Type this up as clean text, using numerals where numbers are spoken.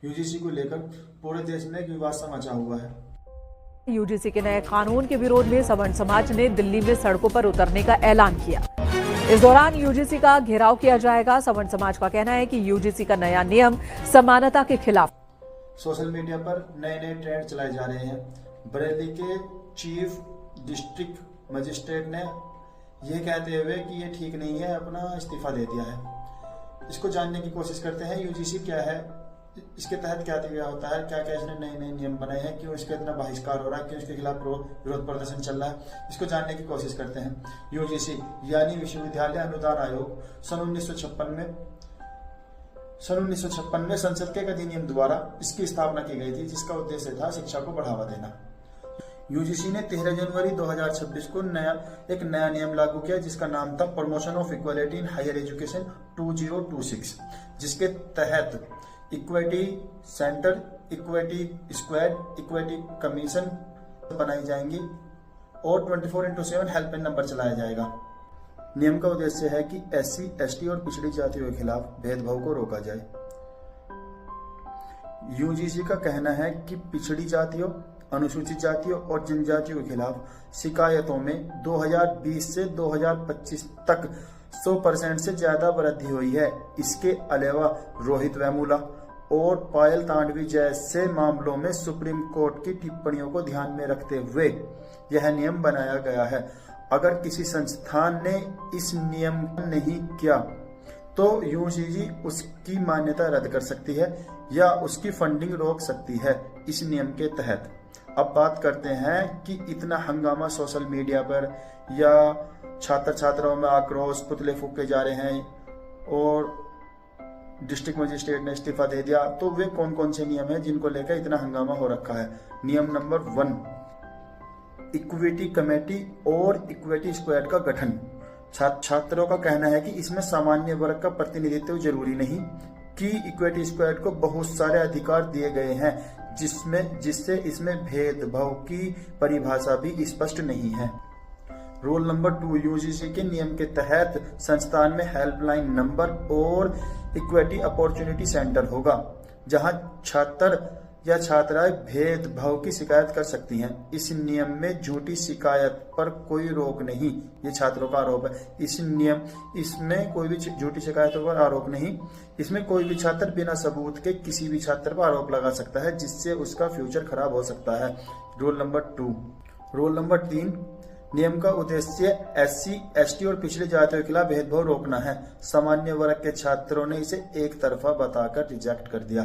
UGC को लेकर पूरे देश में एक विवाद सा मचा हुआ है। यूजीसी के नए कानून के विरोध में सवर्ण समाज ने दिल्ली में सड़कों पर उतरने का ऐलान किया। इस दौरान यूजीसी का घेराव किया जाएगा। सवर्ण समाज का कहना है कि यूजीसी का नया नियम समानता के खिलाफ। सोशल मीडिया पर नए नए ट्रेंड चलाए जा रहे हैं। बरेली के चीफ डिस्ट्रिक्ट मजिस्ट्रेट ने यह कहते हुए कि ये ठीक नहीं है, अपना इस्तीफा दे दिया है। इसको जानने की कोशिश करते हैं यूजीसी क्या है, इसके तहत क्या दिया होता है, क्या क्या इसने नए नए नियम बनाए हैं, क्यों इसका इतना बहिष्कार हो रहा है, क्यों इसके खिलाफ विरोध प्रदर्शन चल रहा है, इसको जानने की कोशिश करते हैं। यूजीसी यानी विश्वविद्यालय अनुदान आयोग सन 1956 में संसद के एक अधिनियम द्वारा इसकी स्थापना की गई थी, जिसका उद्देश्य था शिक्षा को बढ़ावा देना। यूजीसी ने 13 जनवरी 2026 को एक नया नियम लागू किया, जिसका नाम था promotion of equality in higher education 2026, जिसके तहत equity centre, equity squad, equity commission बनाई जाएंगी और 24/7 हेल्पलाइन नंबर चलाया जाएगा। नियम का उद्देश्य है कि एससी, एसटी और पिछड़ी जातियों के खिलाफ भेदभाव को रोका जाए। यूजीसी का कहना है कि पिछड़ी जातियों, अनुसूचित जातियों और जनजातियों के खिलाफ शिकायतों में 2020 से 2025 तक 100% से ज्यादा वृद्धि हुई है। इसके अलावा रोहित वेमुला और पायल तांडवी जैसे मामलों में सुप्रीम कोर्ट की टिप्पणियों को ध्यान में रखते हुए यह नियम बनाया गया है। अगर किसी संस्थान ने इस नियम को नहीं किया तो यूजीसी उसकी मान्यता रद्द कर सकती है या उसकी फंडिंग रोक सकती है इस नियम के तहत। अब बात करते हैं कि इतना हंगामा सोशल मीडिया पर या छात्र छात्राओं में आक्रोश, पुतले फूके जा रहे हैं और डिस्ट्रिक्ट मजिस्ट्रेट ने इस्तीफा दे दिया, तो वे कौन कौन से नियम हैं जिनको लेकर इतना हंगामा हो रखा है। नियम नंबर 1, इक्विटी कमेटी और इक्विटी स्क्वाड का गठन। छात्रों का कहना है कि इसमें सामान्य वर्ग का प्रतिनिधित्व जरूरी नहीं, कि इक्विटी स्क्वाड को बहुत सारे अधिकार दिए गए हैं जिससे इसमें भेदभाव की परिभाषा भी स्पष्ट नहीं है। रूल नंबर 2, यूजीसी के नियम के तहत संस्थान में हेल्पलाइन नंबर और इक्विटी अपॉर्चुनिटी सेंटर होगा, जहां छात्र या छात्राएं भेदभाव की शिकायत कर सकती हैं। इस नियम में झूठी शिकायत पर कोई रोक नहीं, ये छात्रों का आरोप है। इसमें कोई भी झूठी शिकायतों पर आरोप नहीं। इसमें कोई भी छात्र बिना सबूत के किसी भी छात्र पर आरोप लगा सकता है, जिससे उसका फ्यूचर खराब हो सकता है। Rule number 2। रूल नंबर 3, नियम का उद्देश्य एससी, एसटी और पिछड़ी जातियों के खिलाफ भेदभाव रोकना है। सामान्य वर्ग के छात्रों ने इसे एक तरफा बताकर रिजेक्ट कर दिया।